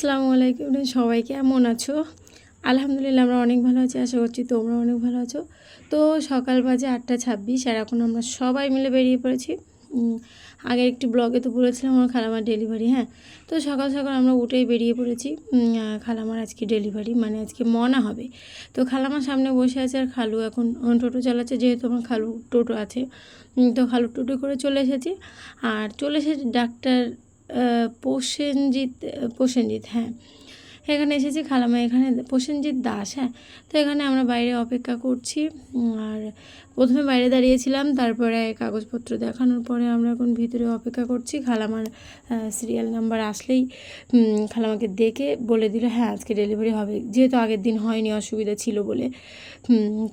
আসসালামু আলাইকুম, সবাই কেমন আছো? আলহামদুলিল্লাহ আমরা অনেক ভালো আছি, আশা করছি তোমরা অনেক ভালো আছো। তো সকাল বাজে 8:26 আর এখন আমরা সবাই মিলে বেরিয়ে পড়েছি। আগের একটি ব্লগে তো বলেছিলাম আমার খালামার ডেলিভারি। হ্যাঁ, তো সকাল সকাল আমরা উঠেই বেরিয়ে পড়েছি। খালামার আজকে ডেলিভারি, মানে আজকে মনা হবে। তো খালামার সামনে বসে আছে আর খালু এখন টোটো চালাচ্ছে, যেহেতু আমার খালু টোটো আছে। তো খালু টোটো করে চলে এসেছি। আর চলে এসেছি ডাক্তার প্রসেনজিৎ, হ্যাঁ, এখানে এসেছি। খালামা এখানে প্রসেনজিৎ দাস। হ্যাঁ, তো এখানে আমরা বাইরে অপেক্ষা করছি। আর প্রথমে বাইরে দাঁড়িয়েছিলাম, তারপরে কাগজপত্র দেখানোর পরে আমরা এখন ভিতরে অপেক্ষা করছি। খালামার সিরিয়াল নাম্বার আসলেই খালামাকে দেখে বলে দিল হ্যাঁ আজকে ডেলিভারি হবে, যেহেতু আগের দিন হয়নি, অসুবিধা ছিল বলে।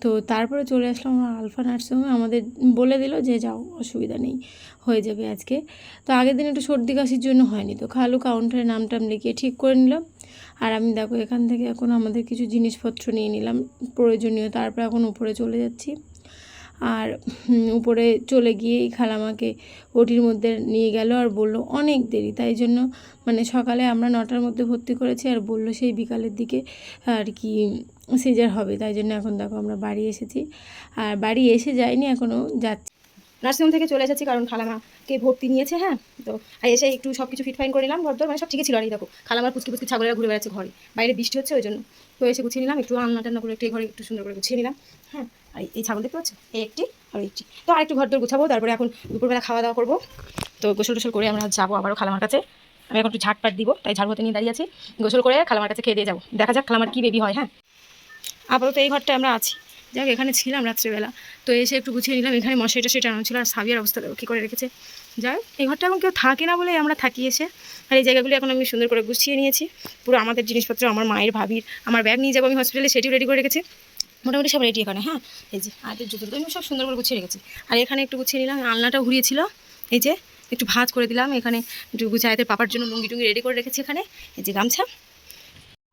তো তারপরে চলে আসলাম আমরা আলফা নার্সিংহোমে। আমাদের বলে দিল যে যাও, অসুবিধা নেই, হয়ে যাবে আজকে। তো আগের দিন একটু সর্দি কাশির জন্য হয়নি, তো খালু কাউন্টারে নাম টাম লিখিয়ে ঠিক করে নিলাম। আর আমি দেখো এখান থেকে এখন আমাদের কিছু জিনিসপত্র নিয়ে নিলাম প্রয়োজনীয়, তারপর এখন উপরে চলে যাচ্ছি। আর উপরে চলে গিয়েই খালামাকে ওটির মধ্যে নিয়ে গেল আর বলল অনেক দেরি, তাই জন্য মানে সকালে আমরা 9টার মধ্যে ভর্তি করেছি আর বলল সেই বিকালের দিকে আর কি সিজার হবে, তাই জন্য এখন দেখো আমরা বাড়ি এসেছি। আর বাড়ি এসে যাইনি, এখনও যাচ্ছি। নার্সিংহোম থেকে চলে এসেছি কারণ খালামাকে ভর্তি নিয়েছে। হ্যাঁ, তো আর এসে একটু সব কিছু ফিট ফাইন করে নিলাম, ঘরদর মানে সব ঠিকই ছিল। আর এই দেখো খালামার পুচকি পুচকি ছাগলেরা ঘুরে বেড়াচ্ছে ঘরে, বাইরে বৃষ্টি হচ্ছে ওই জন্য। তো এসে গুছিয়ে নিলাম, একটু রান্না টান্না করে একটু এই ঘরে একটু সুন্দর করে গুছিয়ে নিলাম। হ্যাঁ, আর এই ছাগল দেখতে পাচ্ছ, এই একটি আর একটি। তো আর একটু ঘরদর গুছাবো, তারপরে এখন দুপুরবেলা খাওয়া দাওয়া করবো। তো গোসল টোসল করে আমরা যাবো আবারও খালামার কাছে। আমি এখন একটু ঝাটপাট দিব, তাই ঝাড়ু হাতে নিয়ে দাঁড়িয়ে আছি। গোসল করে খালামার কাছে খেয়ে দিয়ে যাবো, দেখা যাক খালামার কী বেবি হয়। হ্যাঁ, আপাতত এই ঘরটা আমরা আছি, যাক এখানে ছিলাম রাত্রেবেলা। তো এসে একটু গুছিয়ে নিলাম, এখানে মশারি টশারি টানানো ছিল আর সাবিয়ার অবস্থা কী করে রেখেছে। যাই, এই ঘরটা এখন কেউ থাকে না বলে আমরা থাকি এসে। আর এই জায়গাগুলি এখন আমি সুন্দর করে গুছিয়ে নিয়েছি, পুরো আমাদের জিনিসপত্র, আমার মায়ের ভাবির, আমার ব্যাগ নিয়ে যাবো আমি হসপিটালে, সেটিও রেডি করে রেখেছি। মোটামুটি সব রেডি এখানে। হ্যাঁ, এই যে আদের জুতো আমি সব সুন্দর করে গুছিয়ে রেখেছি। আর এখানে একটু গুছিয়ে নিলাম, আলনাটাও ঘুরিয়েছিল, এই যে একটু ভাঁজ করে দিলাম। এখানে একটু গুছিয়ে আয়তের পাপার জন্য লুঙ্গি টুঙ্গি রেডি করে রেখেছি এখানে, এই যে গামছা।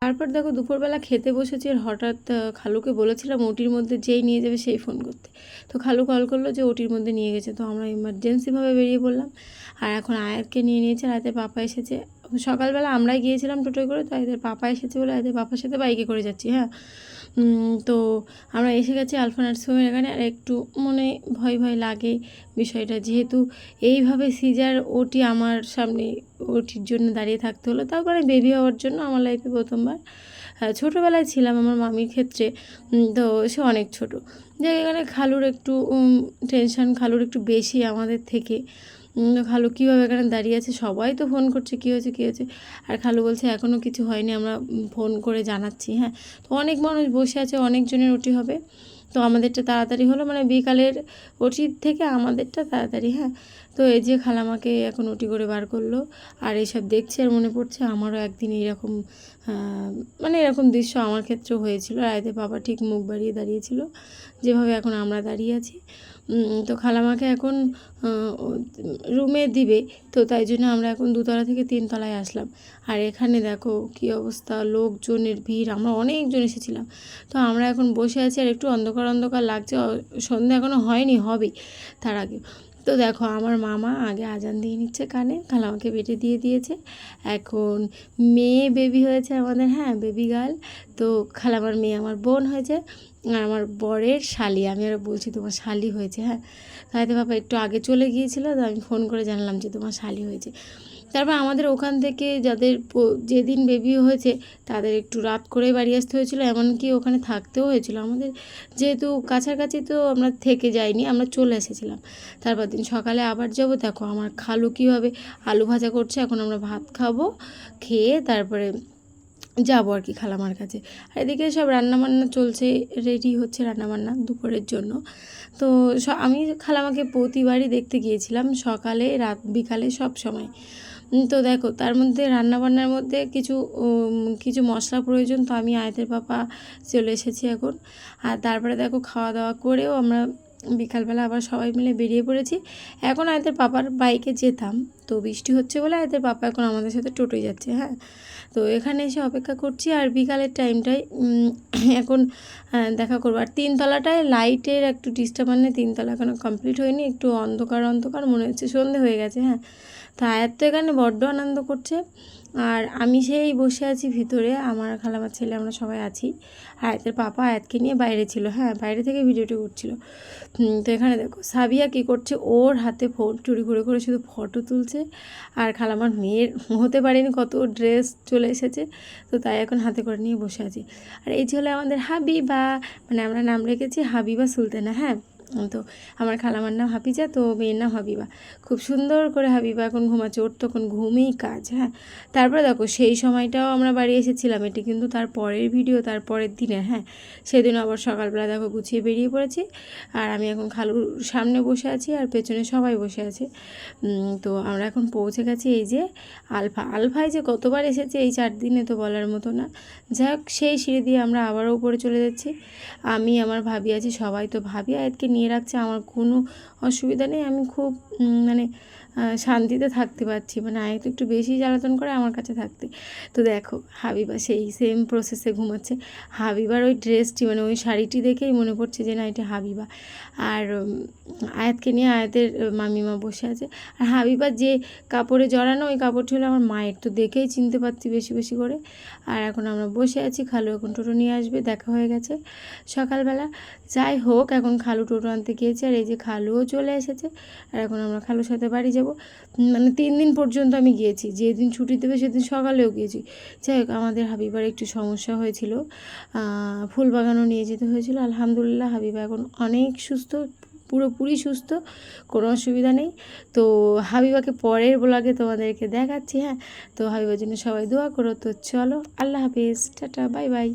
তারপর দেখো দুপুরবেলা খেতে বসেছি আর হঠাৎ খালুকে বলেছিলাম ওটির মধ্যে যেই নিয়ে যাবে সেই ফোন করতে। তো খালু কল করলো যে ওটির মধ্যে নিয়ে গেছে, তো আমরা ইমার্জেন্সিভাবে বেরিয়ে পড়লাম। আর এখন আয়াতকে নিয়ে নিয়েছে, আর আয়াতের পাপা এসেছে। সকালবেলা আমরাই গিয়েছিলাম টোটোয় করে, তো আয়াতের পাপা এসেছে বলে আয়াতের পাপার সাথে বাইকে করে যাচ্ছি। হ্যাঁ, তো আমরা এসে গেছি আলফা নার্সিংহোমের এখানে। আর একটু মনে ভয় ভয় লাগে বিষয়টা, যেহেতু এইভাবে সিজার ওটি আমার সামনে ওটির জন্য দাঁড়িয়ে থাকতে হলো, তারপরে বেবি হওয়ার জন্য আমার লাইফে প্রথমবার। ছোটোবেলায় ছিলাম আমার মামির ক্ষেত্রে, তো সে অনেক ছোটো। যে এখানে খালুর একটু টেনশান, খালুর একটু বেশি আমাদের থেকে। খালু কীভাবে এখানে দাঁড়িয়ে আছে, সবাই তো ফোন করছে কী হয়েছে কী হয়েছে, আর খালু বলছে এখনও কিছু হয়নি, আমরা ফোন করে জানাচ্ছি। হ্যাঁ, তো অনেক মানুষ বসে আছে, অনেকজনের ওটি হবে। তো আমাদেরটা তাড়াতাড়ি হলো, মানে বিকালের ওটির থেকে আমাদেরটা তাড়াতাড়ি। হ্যাঁ, তো এই যে খালামাকে এখন ওটি করে বার করলো আর এইসব দেখছি আর মনে পড়ছে আমারও একদিন এইরকম মানে এরকম দৃশ্য আমার ক্ষেত্রেও হয়েছিল। রায়তে বাবা ঠিক মুখ বাড়িয়ে দাঁড়িয়েছিল যেভাবে এখন আমরা দাঁড়িয়ে আছি। তো খালামাকে এখন রুমে দিবে, তো তাই জন্য আমরা এখন 2তলা থেকে 3তলায় আসলাম। আর এখানে দেখো কী অবস্থা, লোকজনের ভিড়, আমরা অনেকজন এসেছিলাম। তো আমরা এখন বসে আছি আর একটু অন্ধকার অন্ধকার লাগছে, সন্ধ্যা এখনও হয়নি, হবেই তার আগে। তো দেখো আমার মামা আগে আজান দিয়ে নিচ্ছে কানে, খালামাকে বেটে দিয়ে দিয়েছে। এখন মেয়ে বেবি হয়েছে আমাদের, হ্যাঁ বেবি গার্ল। তো খালামার মেয়ে আমার বোন হয়েছে, আর আমার বরের শালি, আমি আরও বলছি তোমার শালি হয়েছে। হ্যাঁ, তাইতে বাবা একটু আগে চলে গিয়েছিলো, তো আমি ফোন করে জানলাম যে তোমার শালি হয়েছে। তারপর আমাদের ওখান থেকে যাদের যেদিন বেবি হয়েছে তাদের একটু রাত করে বাড়ি আসতে হয়েছিলো, এমনকি ওখানে থাকতেও হয়েছিল আমাদের, যেহেতু কাছাকাছি তো আমরা থেকে যাইনি, আমরা চলে এসেছিলাম। তারপর দিন সকালে আবার যাব। দেখো আমার খালু কীভাবে আলু ভাজা করছে, এখন আমরা ভাত খাবো, খেয়ে তারপরে যাবো আর কি খালামার কাছে। আর এদিকে সব রান্নাবান্না চলছে, রেডি হচ্ছে রান্নাবান্না দুপুরের জন্য। তো আমি খালামাকে প্রতিবারই দেখতে গিয়েছিলাম, সকালে রাত বিকালে সব সময়। তো দেখো তার মধ্যে রান্নাবান্নার মধ্যে কিছু মশলা প্রয়োজন, তো আমি আয়াতের পাপা চলে এসেছি এখন। আর তারপরে দেখো খাওয়া দাওয়া করেও আমরা বিকালবেলা আবার সবাই মিলে বেরিয়ে পড়েছি। এখন আয়াতের পাপার বাইকে যেতাম, তো বৃষ্টি হচ্ছে বলে আয়াতের পাপা এখন আমাদের সাথে টোটোয় যাচ্ছে। হ্যাঁ, তো এখানে এসে অপেক্ষা করছি আর বিকালের টাইমটায় এখন দেখা করবো। আর 3তলাটায় লাইটের একটু ডিস্টার্ব, মানে 3তলা এখনো কমপ্লিট হয়নি, একটু অন্ধকার অন্ধকার মনে হচ্ছে, সন্ধে হয়ে গেছে। হ্যাঁ, তো আয়াত তো এখানে বড্ড আনন্দ করছে। আর আমি সেই বসে আছি ভিতরে, আমার খালামার ছেলে আমরা সবাই আছি। আয়াতের পাপা আয়াতকে নিয়ে বাইরে ছিল, হ্যাঁ বাইরে থেকে ভিডিওটি করছিল। তো এখানে দেখো সাবিয়া কী করছে, ওর হাতে ফোন চুরি করে করে শুধু ফটো তুলছে। আর খালামার মেয়ের হতে পারেনি, কত ড্রেস চলে এসেছে, তো তাই এখন হাতে করে নিয়ে বসে আছি। আর এই যে হলো আমাদের হাবিবা, মানে আমরা নাম রেখেছি হাবিবা সুলতানা, হ্যাঁ। তো আমার খালামার নাম হাফিজা, তো মেয়ের নাম হাবিবা। খুব সুন্দর করে হাবিবা এখন ঘুমাচ্ছে, ওর তখন ঘুমেই কাজ, হ্যাঁ। তারপরে দেখো সেই সময়টাও আমরা বাড়ি এসেছিলাম, এটি কিন্তু তার পরের ভিডিও, তার পরের দিনে, হ্যাঁ। সেদিন আবার সকালবেলা দেখো গুছিয়ে বেরিয়ে পড়েছি। আর আমি এখন খালুর সামনে বসে আছি আর পেছনে সবাই বসে আছে। তো আমরা এখন পৌঁছে গেছি এই যে আলফায় যে কতবার এসেছে এই 4 দিনে তো বলার মতো না। যাই হোক, সেই সিঁড়ি দিয়ে আমরা আবারও উপরে চলে যাচ্ছি। আমি আমার ভাবি আছি, সবাই তো ভাবি আয়াতকে নিয়ে রাখছে, আমার কোনো অসুবিধা নেই, আমি খুব মানে শান্তিতে থাকতে পারছি, মানে আয়াত একটু বেশি জ্বালাতন করে আমার কাছে থাকতে। তো দেখো হাবিবা সেই সেম প্রসেসে ঘুমাচ্ছে। হাবিবার ওই ড্রেসটি, মানে ওই শাড়িটি দেখেই মনে পড়ছে যে না এটা হাবিবা। আর আয়াতকে নিয়ে আয়াতের মামিমা বসে আছে। আর হাবিবার যে কাপড়ে জড়ানো ওই কাপড়টি হলো আমার মায়ের, তো দেখেই চিনতে পারছি বেশি বেশি করে। আর এখন আমরা বসে আছি, খালু এখন টোটো নিয়ে আসবে, দেখা হয়ে গেছে সকালবেলা। যাই হোক, এখন খালু টোটো আনতে গিয়েছে, আর এই যে খালুও চলে এসেছে। আর এখন আমরা খালুর সাথে বাড়ি যাব। মানে 3 দিন পর্যন্ত আমি গিয়েছি, যেদিন ছুটি দেবে সেদিন সকালেও গিয়েছি। যাই হোক, আমাদের হাবিবার একটু সমস্যা হয়েছিল, ফুল বাগানও নিয়ে যেতে হয়েছিল। আলহামদুলিল্লাহ হাবিবা এখন অনেক সুস্থ, পুরোপুরি সুস্থ, কোনো অসুবিধা নেই। তো হাবিবাকে পরের ব্লগে তোমাদেরকে দেখাচ্ছি, হ্যাঁ। তো হাবিবার জন্য সবাই দোয়া করো। তো চলো, আল্লাহ হাফিজ, টাটা, বাই বাই।